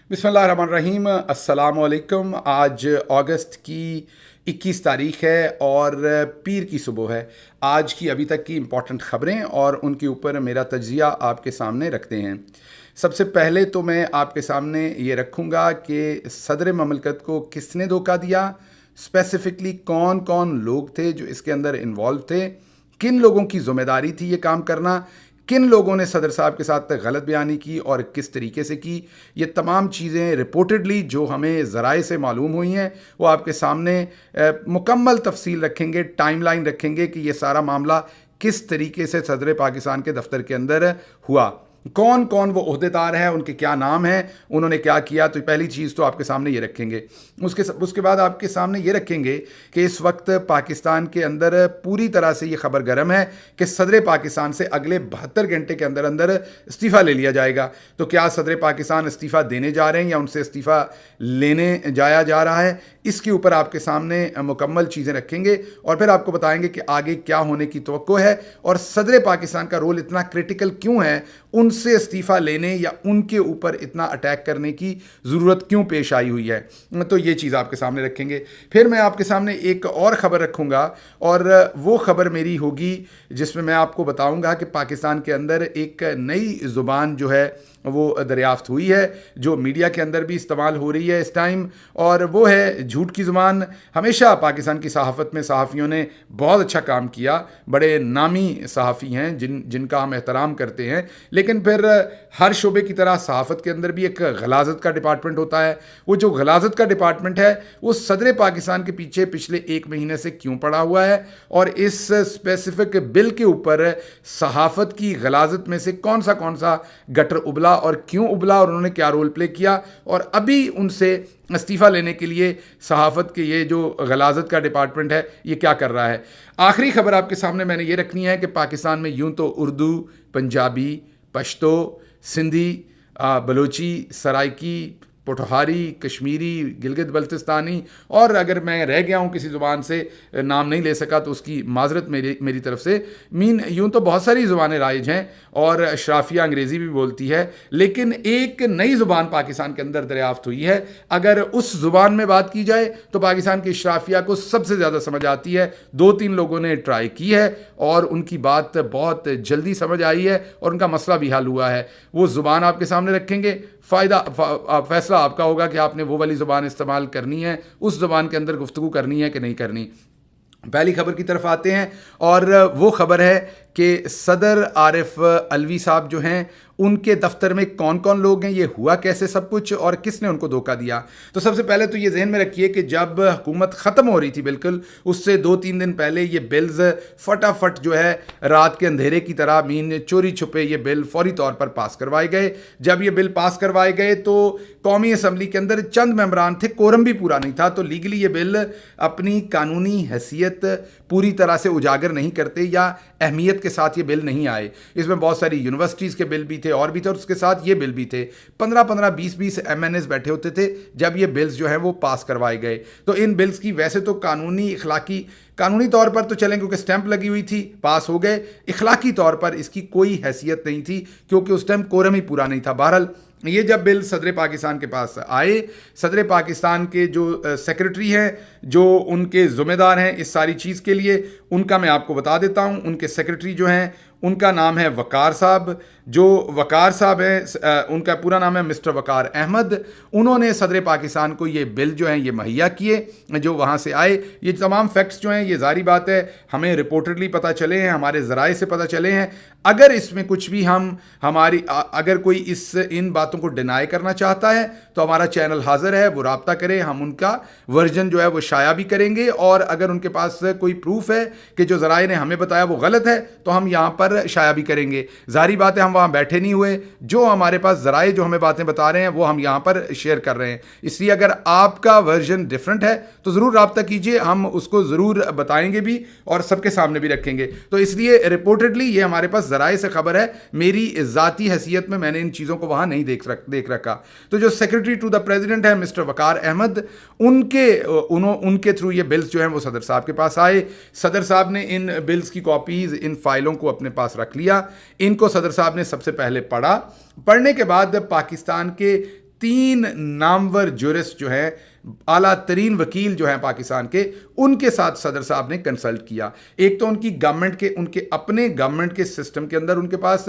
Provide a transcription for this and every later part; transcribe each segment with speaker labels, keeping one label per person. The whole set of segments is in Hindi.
Speaker 1: बिस्मिल्लाहिर्रहमानिर्रहीम। अस्सलाम वालेकुम। आज अगस्त की 21 तारीख है और पीर की सुबह है। आज की अभी तक की इम्पॉर्टेंट ख़बरें और उनके ऊपर मेरा तज्ज़िया आपके सामने रखते हैं। सबसे पहले तो मैं आपके सामने ये रखूँगा कि सदर ममलकत को किसने धोखा दिया, स्पेसिफ़िकली कौन कौन लोग थे जो इसके अंदर इन्वॉल्व थे, किन लोगों की ज़िम्मेदारी थी ये काम करना, किन लोगों ने सदर साहब के साथ गलत बयानी की और किस तरीके से की। ये तमाम चीज़ें रिपोर्टेडली जो हमें ज़राए से मालूम हुई हैं वो आपके सामने मुकम्मल तफसील रखेंगे, टाइमलाइन रखेंगे कि ये सारा मामला किस तरीके से सदर पाकिस्तान के दफ्तर के अंदर हुआ, कौन कौन वो ओहदेदार हैं, उनके क्या नाम हैं, उन्होंने क्या किया। तो पहली चीज़ तो आपके सामने ये रखेंगे। उसके बाद आपके सामने ये रखेंगे कि इस वक्त पाकिस्तान के अंदर पूरी तरह से ये खबर गर्म है कि सदर पाकिस्तान से अगले 72 घंटे के अंदर अंदर इस्तीफ़ा ले लिया जाएगा। तो क्या सदर पाकिस्तान इस्तीफ़ा देने जा रहे हैं या उनसे इस्तीफ़ा लेने जाया जा रहा है, इसके ऊपर आपके सामने मुकम्मल चीज़ें रखेंगे और फिर आपको बताएंगे कि आगे क्या होने की तवक्को है और सदर पाकिस्तान का रोल इतना क्रिटिकल क्यों है, उनसे इस्तीफ़ा लेने या उनके ऊपर इतना अटैक करने की ज़रूरत क्यों पेश आई हुई है। तो ये चीज़ आपके सामने रखेंगे। फिर मैं आपके सामने एक और ख़बर रखूँगा और वो ख़बर मेरी होगी जिसमें मैं आपको बताऊँगा कि पाकिस्तान के अंदर एक नई ज़ुबान जो है वो दरियाफ़्त हुई है, जो मीडिया के अंदर भी इस्तेमाल हो रही है इस टाइम, और वो है झूठ की ज़ुबान। हमेशा पाकिस्तान की सहाफ़त में सहाफ़ियों ने बहुत अच्छा काम किया, बड़े नामी सहाफ़ी हैं जिनका हम एहतराम करते हैं, लेकिन फिर हर शोबे की तरह सहाफ़त के अंदर भी एक गलाज़त का डिपार्टमेंट होता है। वो जो गलाज़त का डिपार्टमेंट है वो सदर पाकिस्तान के पीछे पिछले 1 महीने से क्यों पड़ा हुआ है और इस स्पेसिफ़िक बिल के ऊपर सहाफ़त की गलाज़त में से कौन सा गटर उबला और क्यों उबला और उन्होंने क्या रोल प्ले किया और अभी उनसे इस्तीफ़ा लेने के लिए सहाफ़त के ये जो गलाज़त का डिपार्टमेंट है ये क्या कर रहा है। आखिरी खबर आपके सामने मैंने ये रखनी है कि पाकिस्तान में यूं तो उर्दू, पंजाबी, पश्तो, सिंधी, बलोची, सराइकी, पोठहारी, कश्मीरी, गिलगित बल्तिस्तानी, और अगर मैं रह गया हूँ किसी ज़ुबान से नाम नहीं ले सका तो उसकी माजरत मेरी तरफ से। यूँ तो बहुत सारी ज़ुबानें राइज हैं और अशराफिया अंग्रेज़ी भी बोलती है, लेकिन एक नई ज़ुबान पाकिस्तान के अंदर दरियाफ़्त हुई है। अगर उस ज़ुबान में बात की जाए तो पाकिस्तान की अशराफिया को सबसे ज़्यादा समझ आती है। 2-3 लोगों ने ट्राई की है और उनकी बात बहुत जल्दी समझ आई है और उनका मसला भी हल हुआ है। वो ज़ुबान आपके सामने रखेंगे, फैसला आपका होगा कि आपने वो वाली ज़ुबान इस्तेमाल करनी है, उस ज़ुबान के अंदर गुफ्तगू करनी है कि नहीं करनी। पहली खबर की तरफ आते हैं और वो खबर है कि सदर आरिफ अलवी साहब जो हैं उनके दफ्तर में कौन कौन लोग हैं, ये हुआ कैसे सब कुछ और किसने उनको धोखा दिया। तो सबसे पहले तो ये जहन में रखिए कि जब हुकूमत ख़त्म हो रही थी बिल्कुल उससे 2-3 दिन पहले ये बिल्स फटाफट जो है रात के अंधेरे की तरह मीन चोरी छुपे ये बिल फौरी तौर पर पास करवाए गए। जब ये बिल पास करवाए गए तो कौमी असम्बली के अंदर चंद मेंबरान थे, कोरम भी पूरा नहीं था, तो लीगली ये बिल अपनी कानूनी हैसियत पूरी तरह से उजागर नहीं करते या अहमियत के साथ ये बिल नहीं आए। इसमें बहुत सारी यूनिवर्सिटीज़ के बिल भी थे और भी थे और उसके साथ ये बिल भी थे। 15-15, 20-20 MNAs बैठे होते थे जब ये बिल्स जो हैं वो पास करवाए गए। तो इन बिल्स की वैसे तो कानूनी तौर पर तो चलें क्योंकि स्टैंप लगी हुई थी, पास हो गए। इखलाकी तौर पर इसकी कोई हैसियत नहीं थी क्योंकि उस टाइम कोरम ही पूरा नहीं था। बहरहाल ये जब बिल सदर पाकिस्तान के पास आए, सदर पाकिस्तान के जो सेक्रेटरी हैं, जो उनके ज़िम्मेदार हैं इस सारी चीज़ के लिए, उनका मैं आपको बता देता हूँ। उनके सेक्रेटरी जो हैं उनका नाम है वकार साहब। जो वकार साहब हैं उनका पूरा नाम है मिस्टर वकार अहमद। उन्होंने सदर पाकिस्तान को ये बिल जो हैं ये मुहैया किए जो वहाँ से आए। ये तमाम फैक्ट्स जो हैं ये ज़ाहिर बात है हमें रिपोर्टेडली पता चले हैं, हमारे ज़राए से पता चले हैं। अगर इसमें कुछ भी अगर कोई इन बातों को डिनाई करना चाहता है तो हमारा चैनल हाजिर है, वो राब्ता करे, हम उनका वर्जन जो है वो शाया भी करेंगे। और अगर उनके पास कोई प्रूफ है कि जो ज़राए ने हमें बताया वो गलत है तो हम यहाँ पर शाया भी करेंगे। ज़ाहिर बात है हम वहाँ बैठे नहीं हुए, जो हमारे पास ज़राए जो हमें बातें बता रहे हैं वो हम यहाँ पर शेयर कर रहे हैं। इसलिए अगर आपका वर्जन डिफरेंट है तो ज़रूर राब्ता कीजिए, हम उसको ज़रूर बताएंगे भी और सबके सामने भी रखेंगे। तो इसलिए रिपोर्टेडली ये हमारे पास ज़राए से खबर है, मेरी ज़ाती हैसियत में मैंने इन चीज़ों को वहाँ नहीं देख रखा। तो जो सेक्रेटरी टू द प्रेसिडेंट है मिस्टर वकार अहमद, उनके थ्रू ये बिल्स जो हैं वो सदर साहब के पास आए। सदर साहब ने इन बिल्स की कॉपीज़, इन फाइलों को अपने पास रख लिया। इनको सदर साहब ने सबसे पहले पढ़ा। पढ़ने के बाद पाकिस्तान के 3 नामवर जुरिस्ट जो है, आला तरीन वकील जो हैं पाकिस्तान के, उनके साथ सदर साहब ने कंसल्ट किया। एक तो उनकी गवर्नमेंट के, उनके अपने गवर्नमेंट के सिस्टम के अंदर उनके पास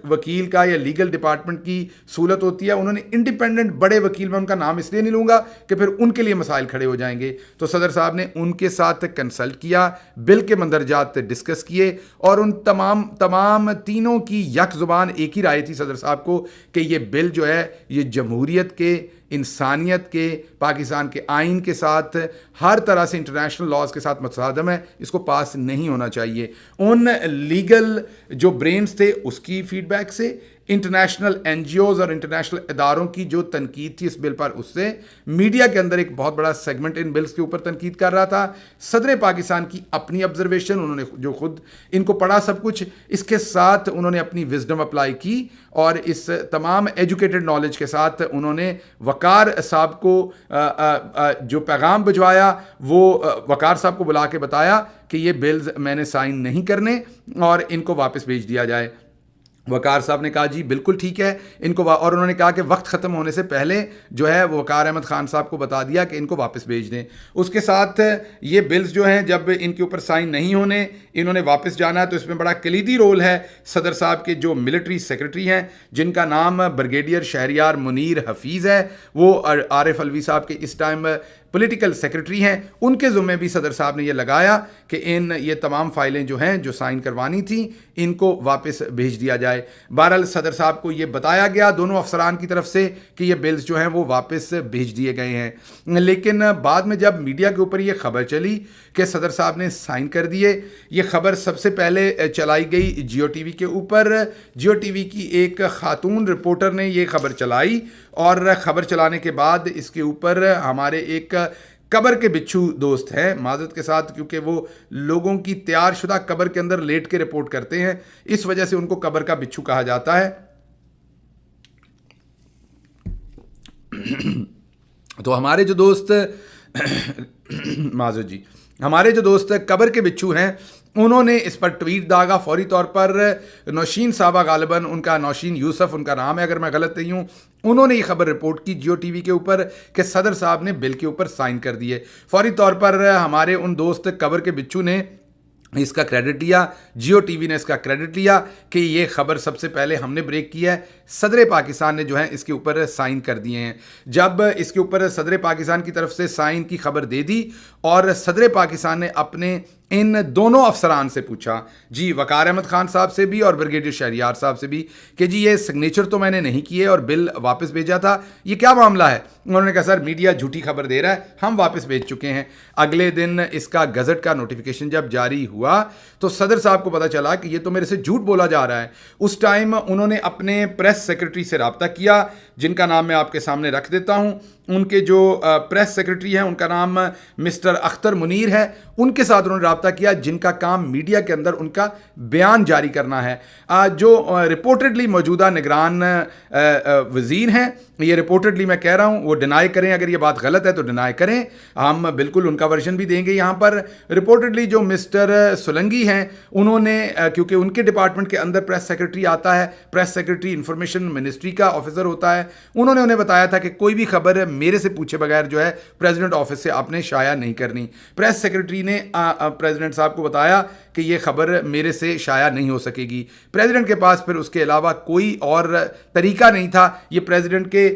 Speaker 1: वकील का या लीगल डिपार्टमेंट की सहूलत होती है। उन्होंने इंडिपेंडेंट बड़े वकील, में उनका नाम इसलिए नहीं लूँगा कि फिर उनके लिए मसाइल खड़े हो जाएंगे, तो सदर साहब ने उनके साथ कंसल्ट किया, बिल के मंदरजात डिस्कस किए और उन तमाम तीनों की यक ज़ुबान एक ही राय थी सदर साहब को कि ये बिल जो है ये जमहूरियत के, इंसानियत के, पाकिस्तान के आइन के साथ, हर तरह से इंटरनेशनल लॉज के साथ मुतसादम है, इसको पास नहीं होना चाहिए। उन लीगल जो ब्रेन्स थे उसकी फीडबैक से, इंटरनेशनल एनजीओज और इंटरनेशनल इदारों की जो तनकीद थी इस बिल पर, उससे मीडिया के अंदर एक बहुत बड़ा सेगमेंट इन बिल्स के ऊपर तनकीद कर रहा था। सदर पाकिस्तान की अपनी ऑब्जर्वेशन, उन्होंने जो खुद इनको पढ़ा सब कुछ, इसके साथ उन्होंने अपनी विजडम अप्लाई की और इस तमाम एजुकेटेड नॉलेज के साथ उन्होंने वकार साहब को जो पैगाम भिजवाया, वो वकार साहब को बुला के बताया कि ये बिल्स मैंने साइन नहीं करने और इनको वापस भेज दिया जाए। वकार साहब ने कहा जी बिल्कुल ठीक है इनको, और उन्होंने कहा कि वक्त ख़त्म होने से पहले जो है वो वकार अहमद ख़ान साहब को बता दिया कि इनको वापस भेज दें। उसके साथ ये बिल्स जो हैं जब इनके ऊपर साइन नहीं होने, इन्होंने वापस जाना है, तो इसमें बड़ा कलीदी रोल है सदर साहब के जो मिलिट्री सेक्रेटरी हैं, जिनका नाम ब्रिगेडियर शहरियार मुनीर हफीज़ है, वो आरिफ अलवी साहब के इस टाइम पॉलिटिकल सेक्रेटरी हैं। उनके ज़ुम्मे भी सदर साहब ने यह लगाया कि ये तमाम फाइलें जो हैं जो साइन करवानी थी इनको वापस भेज दिया जाए। बहरहाल सदर साहब को ये बताया गया दोनों अफसरान की तरफ से कि ये बिल्स जो हैं वो वापस भेज दिए गए हैं। लेकिन बाद में जब मीडिया के ऊपर ये खबर चली कि सदर साहब ने साइन कर दिए, ये खबर सबसे पहले चलाई गई जियो टीवी के ऊपर। जियो टीवी की एक खातून रिपोर्टर ने ये खबर चलाई और ख़बर चलाने के बाद इसके ऊपर हमारे एक कब्र के बिच्छू दोस्त हैं, माजरत के साथ, क्योंकि वो लोगों की तैयार शुदा कब्र के अंदर लेट के रिपोर्ट करते हैं, इस वजह से उनको कब्र का बिच्छू कहा जाता है। तो हमारे जो दोस्त माजर जी, हमारे जो दोस्त कब्र के बिच्छू हैं, उन्होंने इस पर ट्वीट दागा। फौरी तौर पर नौशीन साहबा, गालिबन उनका नौशीन यूसुफ उनका नाम है अगर मैं गलत नहीं हूँ, उन्होंने ये खबर रिपोर्ट की जियो टीवी के ऊपर कि सदर साहब ने बिल के ऊपर साइन कर दिए। फौरी तौर पर हमारे उन दोस्त कब्र के बिच्छू ने इसका क्रेडिट लिया, जियो टीवी ने इसका क्रेडिट लिया कि ये खबर सबसे पहले हमने ब्रेक की है, सदर पाकिस्तान ने जो है इसके ऊपर साइन कर दिए हैं। जब इसके ऊपर सदर पाकिस्तान की तरफ से साइन की खबर दे दी और सदर पाकिस्तान ने अपने इन दोनों अफसरान से पूछा, जी वकार अहमद ख़ान साहब से भी और ब्रिगेडियर शहरियार साहब से भी, कि जी ये सिग्नेचर तो मैंने नहीं किए और बिल वापस भेजा था, ये क्या मामला है? उन्होंने कहा सर मीडिया झूठी खबर दे रहा है, हम वापस भेज चुके हैं। अगले दिन इसका गज़ट का नोटिफिकेशन जब जारी हुआ तो सदर साहब को पता चला कि ये तो मेरे से झूठ बोला जा रहा है। उस टाइम उन्होंने अपने प्रेस सेक्रेटरी से रब्ता किया, जिनका नाम मैं आपके सामने रख देता हूँ। उनके जो प्रेस सेक्रेटरी हैं उनका नाम मिस्टर अख्तर मुनीर है, उनके साथ उन्होंने रब्ता किया, जिनका काम मीडिया के अंदर उनका बयान जारी करना है। जो रिपोर्टेडली मौजूदा निगरान वज़ीर हैं, ये रिपोर्टेडली मैं कह रहा हूँ, वो डिनाई करें, अगर ये बात गलत है तो डिनाई करें, हम बिल्कुल उनका वर्जन भी देंगे यहाँ पर। रिपोर्टेडली जो मिस्टर सोलंगी हैं, उन्होंने क्योंकि उनके डिपार्टमेंट के अंदर प्रेस सेक्रेटरी आता है, प्रेस सेक्रेटरी इंफॉर्मेशन मिनिस्ट्री का ऑफिसर होता है, उन्होंने उन्हें बताया था कि कोई भी खबर मेरे से पूछे बगैर जो है प्रेसिडेंट ऑफिस से आपने शाया नहीं करनी। प्रेस सेक्रेटरी ने प्रेसिडेंट साहब को बताया कि ये खबर मेरे से शाया नहीं हो सकेगी। प्रेसिडेंट के पास फिर उसके अलावा कोई और तरीका नहीं था। ये प्रेसिडेंट के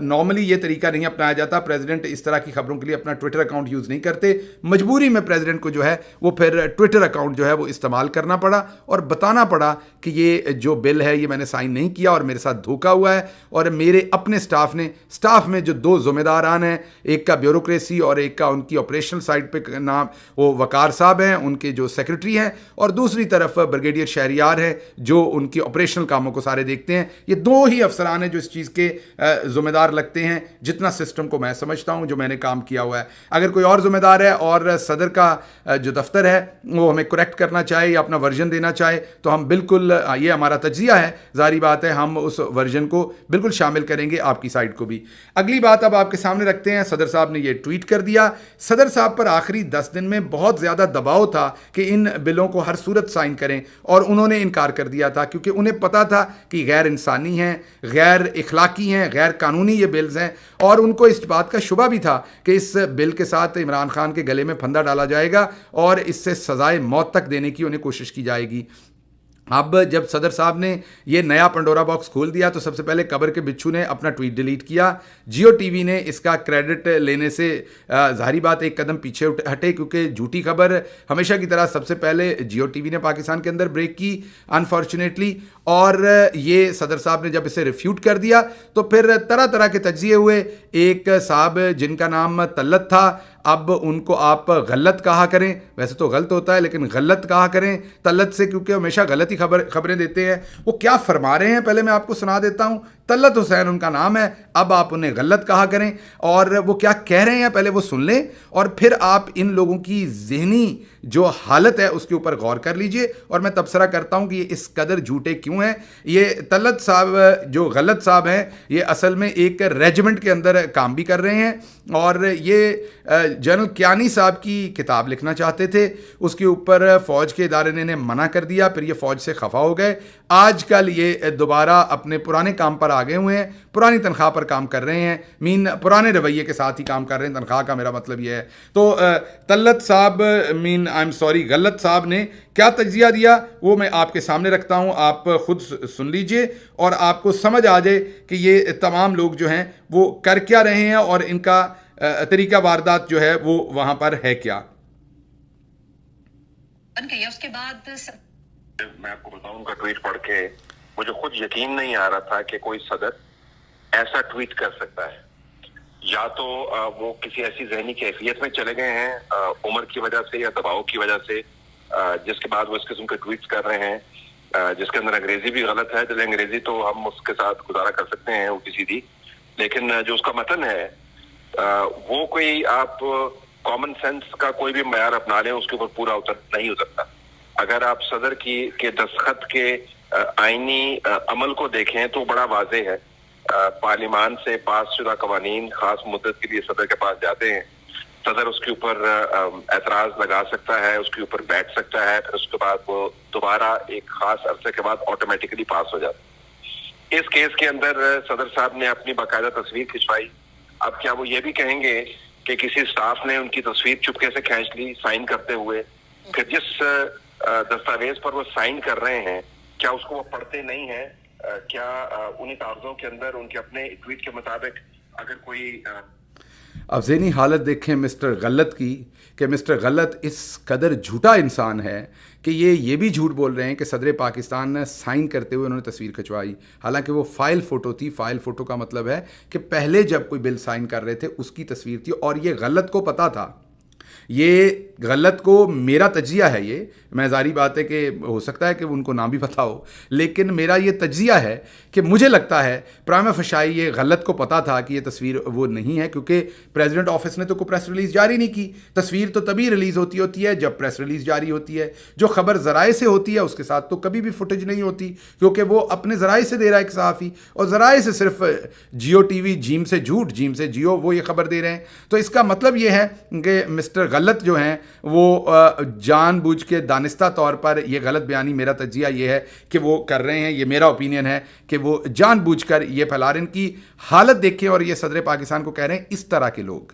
Speaker 1: नॉर्मली ये तरीका नहीं अपनाया जाता, प्रेसिडेंट इस तरह की खबरों के लिए अपना ट्विटर अकाउंट यूज़ नहीं करते। मजबूरी में प्रेसिडेंट को जो है वो फिर ट्विटर अकाउंट जो है वो इस्तेमाल करना पड़ा और बताना पड़ा कि ये जो बिल है ये मैंने साइन नहीं किया और मेरे साथ धोखा हुआ है। और मेरे अपने स्टाफ में जो दो ज़िम्मेदारान हैं, एक का ब्यूरोक्रेसी और एक का उनकी ऑपरेशनल साइड पे नाम वो वकार साहब हैं, उनके जो सेक्रेटरी हैं, और दूसरी तरफ ब्रिगेडियर शहरियार है जो उनकी ऑपरेशनल कामों को सारे देखते हैं। ये दो ही अफसरान हैं जो इस चीज़ के ज़िम्मेदार लगते हैं, जितना सिस्टम को मैं समझता हूँ, जो मैंने काम किया हुआ है। अगर कोई और ज़िम्मेदार है और सदर का जो दफ्तर है वो हमें करेक्ट करना चाहे या अपना वर्जन देना चाहे तो हम बिल्कुल, ये हमारा तज्जिया है, जारी बात है, हम उस वर्जन को बिल्कुल शामिल करेंगे, आपकी साइड को भी। अगली बात अब आपके सामने रखते हैं। सदर साहब ने ये ट्वीट कर दिया। सदर साहब पर आखिरी 10 दिन में बहुत ज़्यादा दबाव था कि इन बिलों को हर सूरत साइन करें, और उन्होंने इनकार कर दिया था क्योंकि उन्हें पता था कि गैर इंसानी हैं, गैर इखलाकी हैं, गैर कानूनी ये बिल्स हैं, और उनको इस बात का शुबा भी था कि इस बिल के साथ इमरान खान के गले में फंदा डाला जाएगा और इससे सजाए मौत तक देने की उन्हें कोशिश की जाएगी। अब जब सदर साहब ने ये नया पंडोरा बॉक्स खोल दिया तो सबसे पहले कबर के बिच्छू ने अपना ट्वीट डिलीट किया। जियो टीवी ने इसका क्रेडिट लेने से ज़ाहिरी बात एक कदम पीछे हटे, क्योंकि झूठी खबर हमेशा की तरह सबसे पहले जियो टीवी ने पाकिस्तान के अंदर ब्रेक की अनफॉर्चुनेटली, और ये सदर साहब ने जब इसे रिफ्यूट कर दिया तो फिर तरह तरह के तज्जिए हुए। एक साहब जिनका नाम तल्लत था, अब उनको आप गलत कहा करें, वैसे तो गलत होता है लेकिन गलत कहा करें तल्लत से, क्योंकि हमेशा गलत ही खबरें देते हैं। वो क्या फरमा रहे हैं पहले मैं आपको सुना देता हूँ। तल्लत हुसैन उनका नाम है, अब आप उन्हें गलत कहा करें, और वो क्या कह रहे हैं पहले वो सुन लें और फिर आप इन लोगों की ज़हनी जो हालत है उसके ऊपर गौर कर लीजिए, और मैं तबसरा करता हूँ कि ये इस कदर झूठे क्यों हैं। ये तल्लत साहब जो गलत साहब हैं, ये असल में एक रेजिमेंट के अंदर काम भी कर रहे हैं, और ये जनरल कियानी साहब की किताब लिखना चाहते थे, उसके ऊपर फ़ौज के इदारे ने इन्हें मना कर दिया, फिर ये फ़ौज से खफा हो गए। आजकल ये दोबारा अपने पुराने काम पर आ गए हुए हैं, पुरानी तनख्वाह पर काम कर रहे हैं, पुराने रवैये के साथ ही काम कर रहे हैं, तनख्वाह का मेरा मतलब ये है। तो तल्लत साहब गलत साहब ने क्या तज्जिया दिया वो मैं आपके सामने रखता हूँ, आप खुद सुन लीजिए और आपको समझ आ जाए कि ये तमाम लोग जो हैं वो कर क्या रहे हैं और इनका तरीका वारदात जो है वो वहां पर है क्या।
Speaker 2: उसके बाद मैं आपको बताऊं, उनका ट्वीट पढ़ के मुझे खुद यकीन नहीं आ रहा था कि कोई सदर ऐसा ट्वीट कर सकता है। या तो वो किसी ऐसी जहनी कैफियत में चले गए हैं उम्र की वजह से या दबाव की वजह से, जिसके बाद वो इस किस्म के ट्वीट्स कर रहे हैं, जिसके अंदर अंग्रेजी भी गलत है। चलिए अंग्रेजी तो हम उसके साथ गुजारा कर सकते हैं उल्टी सीधी, लेकिन जो उसका मतन है वो कोई आप कॉमन सेंस का कोई भी मयार अपना लें उसके ऊपर पूरा नहीं उतरता। अगर आप सदर के दस्तखत के आईनी अमल को देखें तो बड़ा वाजे है। पार्लिमान से पास शुदा कवानीन खास मुद्दत के लिए सदर के पास जाते हैं, सदर उसके ऊपर एतराज लगा सकता है, उसके ऊपर बैठ सकता है, फिर उसके बाद वो दोबारा एक खास अरसे के बाद ऑटोमेटिकली पास हो जाता है। इस केस के अंदर सदर साहब ने अपनी बाकायदा तस्वीर खिंचवाई। अब क्या वो ये भी कहेंगे कि किसी स्टाफ ने उनकी तस्वीर चुपके से खींच ली साइन करते हुए, फिर जिस दस्तावेज पर वो साइन कर रहे हैं क्या उसको वो पढ़ते नहीं है? क्या उन्हीं कागजों के अंदर उनके अपने ट्वीट के मुताबिक अगर कोई
Speaker 1: अब ज़हनी हालत देखें मिस्टर गलत की, कि मिस्टर गलत इस कदर झूठा इंसान है कि ये भी झूठ बोल रहे हैं कि सदर पाकिस्तान ने साइन करते हुए उन्होंने तस्वीर खिंचवाई, हालांकि वो फ़ाइल फ़ोटो थी। फ़ाइल फ़ोटो का मतलब है कि पहले जब कोई बिल साइन कर रहे थे उसकी तस्वीर थी, और ये गलत को पता था। ये गलत को मेरा तज्जिया है, ये मैं ज़ाहिर बात है कि हो सकता है कि उनको ना भी पता हो, लेकिन मेरा ये तज्जिया है कि मुझे लगता है प्राइमा फशाई ये गलत को पता था कि ये तस्वीर वो नहीं है, क्योंकि प्रेसिडेंट ऑफिस ने तो कोई प्रेस रिलीज़ जारी नहीं की। तस्वीर तो तभी रिलीज़ होती है जब प्रेस रिलीज़ जारी होती है। जो खबर ज़राए से होती है उसके साथ तो कभी भी फुटेज नहीं होती, क्योंकि वो अपने ज़राए से दे रहा है एक सहाफ़ी, और ज़राए से सिर्फ जियो टीवी जीम से झूठ, जीम से जियो, वो ये खबर दे रहे हैं। तो इसका मतलब ये है कि मिस्टर गलत जो हैं वो जानबूझ के दानिस्ता तौर पर ये गलत बयानी, मेरा तज्जिया ये है कि वो कर रहे हैं, ये मेरा ओपिनियन है कि वो जानबूझकर ये फैला रहे हैं। इनकी हालत देखें, और ये सदर पाकिस्तान को कह रहे हैं इस तरह के लोग,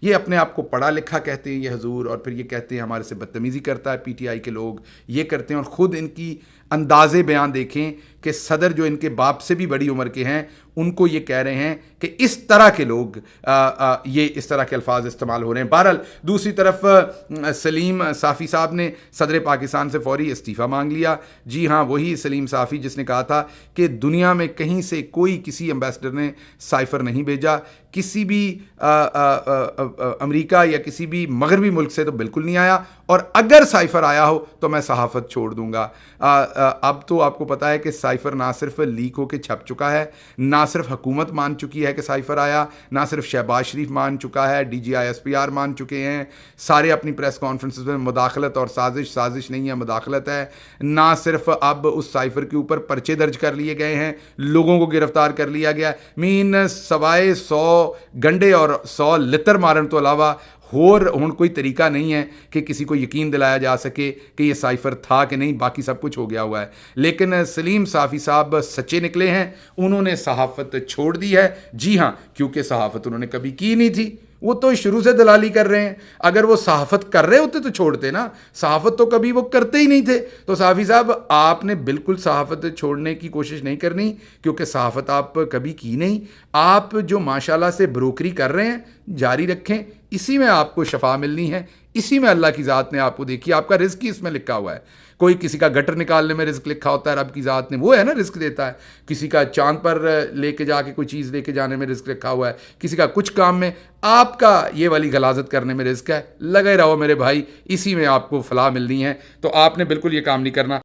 Speaker 1: ये अपने आप को पढ़ा लिखा कहते हैं ये हजूर, और फिर ये कहते हैं हमारे से बदतमीज़ी करता है पीटीआई के लोग, ये करते हैं। और ख़ुद इनकी अंदाज़े बयान देखें कि सदर जो इनके बाप से भी बड़ी उम्र के हैं उनको ये कह रहे हैं कि इस तरह के लोग ये इस तरह के अल्फाज इस्तेमाल हो रहे हैं। बहरहाल दूसरी तरफ सलीम साफ़ी साहब ने सदर पाकिस्तान से फौरी इस्तीफ़ा मांग लिया। जी हाँ, वही सलीम साफ़ी जिसने कहा था कि दुनिया में कहीं से कोई किसी एम्बेसडर ने साइफ़र नहीं भेजा, किसी भी अमेरिका या किसी भी मगरबी मुल्क से तो बिल्कुल नहीं आया, और अगर साइफ़र आया हो तो मैं सहाफ़त छोड़ दूंगा। अब तो आपको पता है कि साइफ़र ना सिर्फ लीक होकर छप चुका है, ना सिर्फ हुकूमत मान चुकी है कि साइफ़र आया, ना सिर्फ शहबाज शरीफ मान चुका है, DGI SPR मान चुके हैं, सारे अपनी प्रेस कॉन्फ्रेंसेस में मुदाखलत और साजिश नहीं है, मुदाखलत है। ना सिर्फ अब उस साइफ़र के ऊपर पर्चे दर्ज कर लिए गए हैं, लोगों को गिरफ्तार कर लिया गया। मीन सवाए 100 गंडे और 100 लितर मारन तो अलावा होर हुण कोई तरीका नहीं है कि किसी को यकीन दिलाया जा सके कि ये साइफ़र था कि नहीं, बाकी सब कुछ हो गया हुआ है। लेकिन सलीम साफ़ी साहब सच्चे निकले हैं, उन्होंने सहाफ़त छोड़ दी है। जी हाँ, क्योंकि सहाफ़त उन्होंने कभी की नहीं थी, वो तो शुरू से दलाली कर रहे हैं। अगर वो सहाफ़त कर रहे होते तो छोड़ते ना, सहाफ़त तो कभी वो करते ही नहीं थे। तो साफ़ी साहब आपने बिल्कुल सहाफ़त छोड़ने की कोशिश नहीं करनी, क्योंकि सहाफ़त आप कभी की नहीं। आप जो माशाल्लाह से ब्रोकरी कर रहे हैं जारी रखें, इसी में आपको शफा मिलनी है, इसी में अल्लाह की ज़ात ने आपको, देखिए आपका रिज़्क ही इसमें लिखा हुआ है। कोई किसी का गटर निकालने में रिज़्क लिखा होता है, रब की ज़ात ने, वो है ना रिज़्क देता है। किसी का चांद पर लेके जाके कोई चीज़ लेके जाने में रिज़्क लिखा हुआ है, किसी का कुछ काम में, आपका ये वाली गलाजत करने में रिज़्क है। लगे रहो मेरे भाई, इसी में आपको फलाह मिलनी है। तो आपने बिल्कुल ये काम नहीं करना।